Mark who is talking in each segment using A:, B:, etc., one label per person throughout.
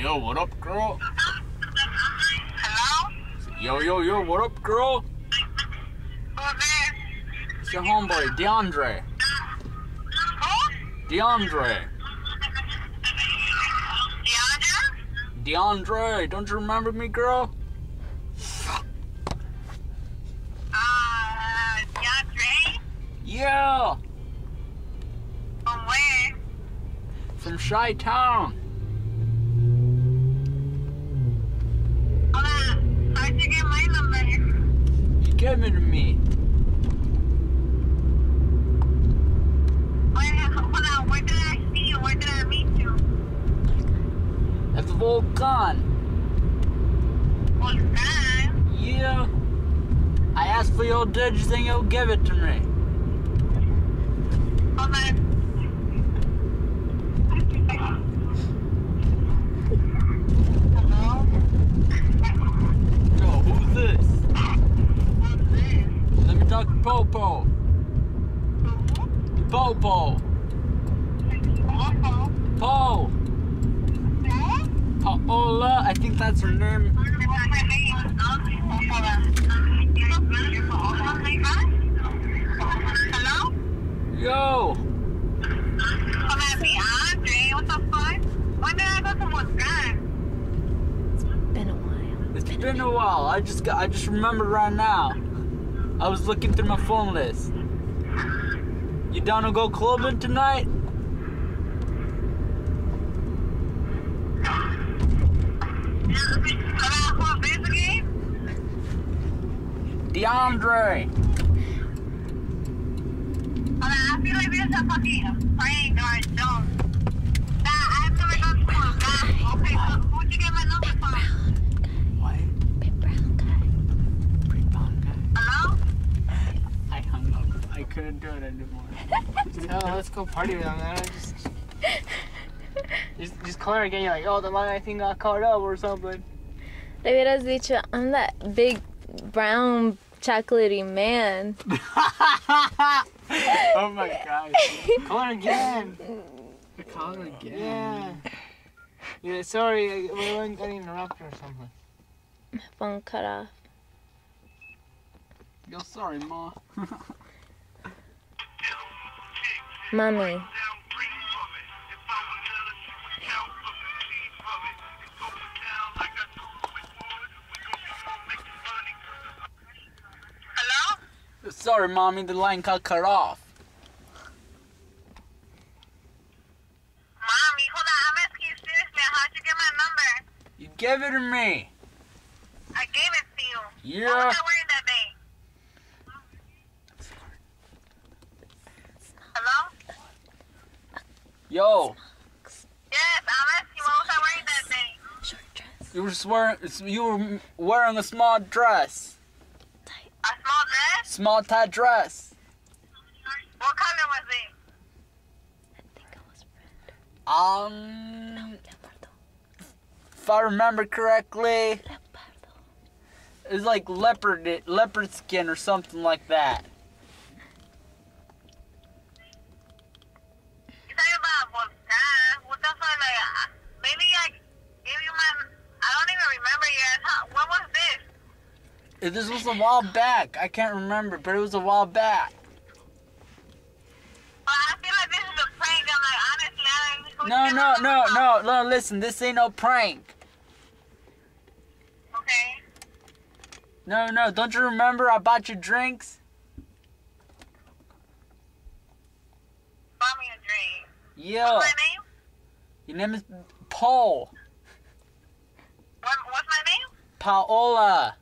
A: Yo, what up, girl?
B: Hello?
A: Yo, what up, girl?
B: Who's this?
A: It's your homeboy, DeAndre.
B: Who?
A: DeAndre.
B: DeAndre?
A: DeAndre, don't you remember me, girl?
B: DeAndre?
A: Yeah,
B: From where?
A: from Chi-Town.
B: Hold on. How'd you get my number?
A: You gave it to me.
B: Hold on. Where did I see you? Where did I meet you?
A: At the Volcan.
B: What's that?
A: Yeah. I asked for your digits and you'll give it to me.
B: Hold on. Hello?
A: Yo, who's this?
B: Who's this?
A: Let me talk to Popo. Popo. Po. Paola, I think that's her name.
B: Hello?
A: Yo.
B: I'm at DeAndre. What the fuck? When did I go to Wisconsin?
C: Been a while.
A: It's been a while. I just remembered right now. I was looking through my phone list. You down to go clubbing tonight?
B: Hello, who's this again?
A: DeAndre.
B: I feel like this is a fucking prank or a joke. Nah, I have to go to school. Nah, okay, so who'd you get my number from?
A: What?
C: Big brown guy.
A: Big brown guy.
B: Hello?
A: I hung up. I couldn't do it anymore.
D: No, let's go party with them, man. Just call her again. You're like, oh, the line I think got caught up or something.
C: Le hubieras dicho, I'm that big brown chocolatey man.
A: Oh my gosh.
D: Call her again.
A: Call her again.
D: Yeah, sorry, we weren't getting interrupted or something.
C: My phone cut off.
A: Yo, sorry, Ma.
C: Mommy.
B: Hello?
A: Sorry, Mommy, the line got cut off.
B: Mommy, hold on. I'm asking you seriously. How'd you get my number?
A: You gave it to me.
B: I gave it to you.
A: Yeah.
B: What was I wearing that day? Hello?
A: Yo,
B: Yes, I'm asking what was I wearing that day?
C: Short dress.
A: you were wearing a small dress.
B: A small dress?
A: Small tight dress.
B: What color was it?
C: I think I was red. Leopardo.
A: If I remember correctly,
C: Leopardo.
A: it's like leopard skin or something like that.
B: You talking about Volcan? What the fuck? Like, maybe I gave you my... I don't even remember yet. What was this?
A: This was a while back. I can't remember, but it was a while back.
B: Well, I feel like this is a prank. I'm like, honestly, I don't
A: No, listen, this ain't no prank.
B: Okay.
A: No, don't you remember I bought you drinks?
B: Buy me a drink.
A: Yeah.
B: What's my name?
A: Your name is Paul.
B: What's my name?
A: Paola.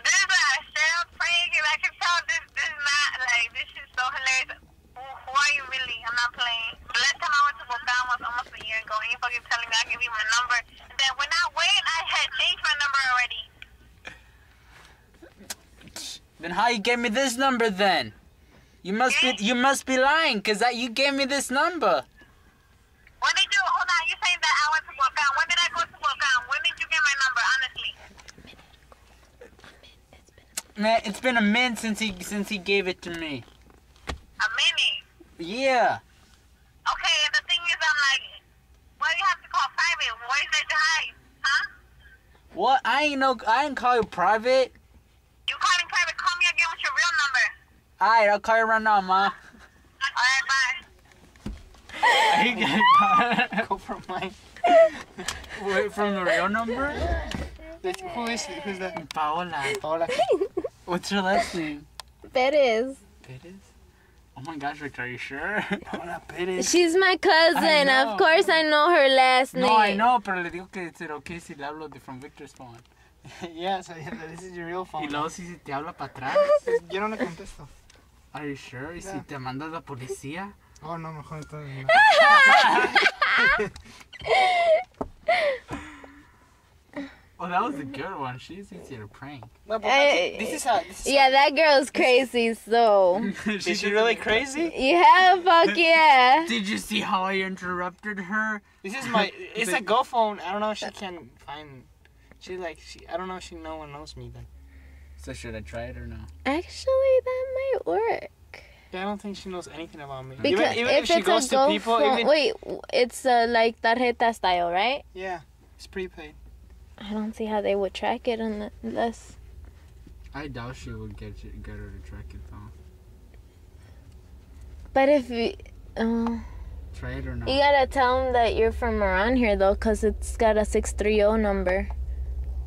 B: This is a straight up prank. If I can tell this is not, like, this is so hilarious. Who are you really? I'm not playing. The last time I went to Volcan was almost a year ago. And you fucking telling me I'll give you my number. And then when I went, I had changed my number already.
A: Then how you gave me this number then? You must be lying, cause you gave me this number.
B: When did you, hold on, you saying that I went to Volcan. When did I go to Volcan? When did you get my number, honestly?
A: Man, it's been a minute since he gave it to me.
B: A minute.
A: Yeah.
B: Okay, and the thing is, I'm like, why do you Why is that high? Huh?
A: What? I ain't call you private.
B: You calling private? Call me again with your real number.
A: Alright, I'll call you right now, ma.
B: Alright, bye.
A: Are you gonna
D: Go for mine.
A: wait from the real number?
D: Who's that?
A: Paola.
D: Paola.
A: What's your last name?
C: Perez.
A: Perez? Oh my gosh, Victor, are you sure?
D: Paola Perez.
C: She's my cousin.
A: know.
C: Of course I know her last name.
A: No, I know, pero le digo que es okay si le hablo from Victor's phone.
D: Yeah, so this is your real phone.
A: Y luego si te habla para atrás.
D: Yo no le contesto.
A: Are you sure? ¿Y si
D: Yeah.
A: te manda la policía?
D: Oh, no, mejor entonces.
A: Oh, that was a good one. She's easy to prank.
D: No, but
C: Hey.
D: this is how.
C: Yeah, that girl's crazy, so.
D: Is she really crazy?
C: Yeah, fuck yeah.
A: Did you see how I interrupted her?
D: This is my. It's a Go phone. I don't know if she can find. I don't know if no one knows me then.
A: So should I try it or no?
C: Actually, that might work.
D: Yeah, I don't think she knows anything about me.
C: Because
D: even
C: if
D: if she
C: it's
D: goes
C: a
D: to
C: Go
D: people,
C: phone,
D: even
C: wait, it's like tarjeta style, right?
D: yeah, it's prepaid.
C: I don't see how they would track it unless.
A: I doubt she would get her to track it though.
C: But if you,
A: Try it or not?
C: you gotta tell them that you're from around here though, cause it's got a 630 number.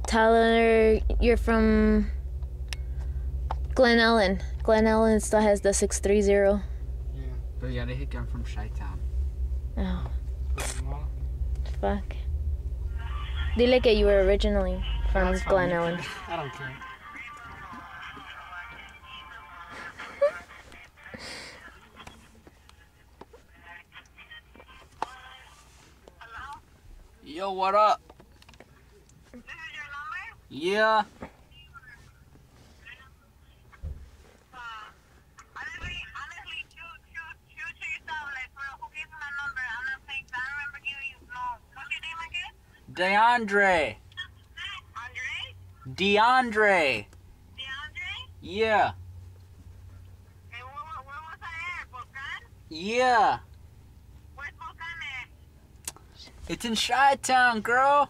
C: Tell her you're from Glen Ellen. Glen Ellen still has the 630.
A: But yeah, they think I'm from Chi-Town.
C: Oh, fuck. Dile que you were originally from
D: That's
C: Glen
D: fine.
C: Ellen.
D: I don't care.
A: Yo, what up?
B: This is your number?
A: Yeah.
B: Honestly, shoot to yourself. Like, bro, who gave you my number? I'm not playing. I don't remember giving you. No. What's your name again?
A: DeAndre.
B: Andre?
A: DeAndre.
B: DeAndre?
A: Yeah.
B: Hey, where was I at? Volcan?
A: Yeah.
B: Where's Volcan at?
A: It's in Chi-Town, girl.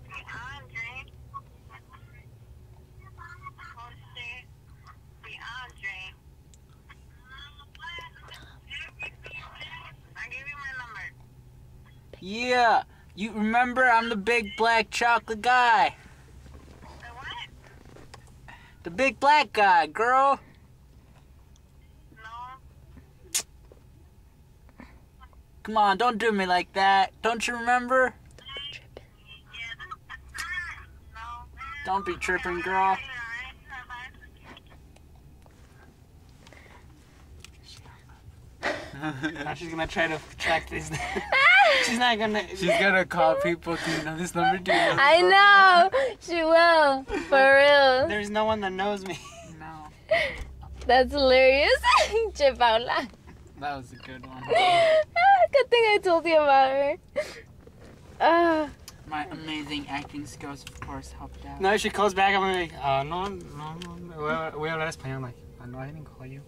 B: DeAndre. Oh, shit. DeAndre. I gave you my number.
A: Yeah. You remember I'm the big black chocolate guy.
B: The what?
A: The big black guy, girl.
B: No.
A: Come on, don't do me like that. Don't you remember?
B: No.
A: Don't be tripping, girl.
D: Now she's gonna try to track this. She's not gonna.
A: She's gonna call people. Do you know this number? Do you know this
C: I
A: number?
C: know! She will. For real.
D: There's no one that knows me.
A: No.
C: That's hilarious. Che Paula.
A: That was a good one.
C: Good thing I told you about her.
A: My amazing acting skills, of course, helped out.
D: No, if she calls back, I'm gonna be like, no, voy a hablar español. Like, no, I didn't call you.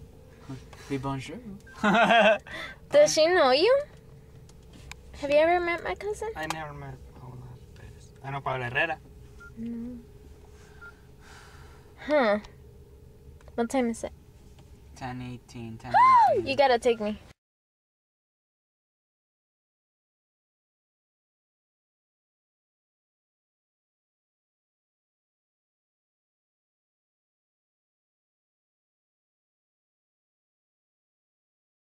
A: Be bonjour.
C: Does she know you? Have you ever met my cousin?
D: I never met Paola Perez. I know Paola Herrera.
C: No. Huh. What time is it?
A: 10:18.
C: You gotta take me.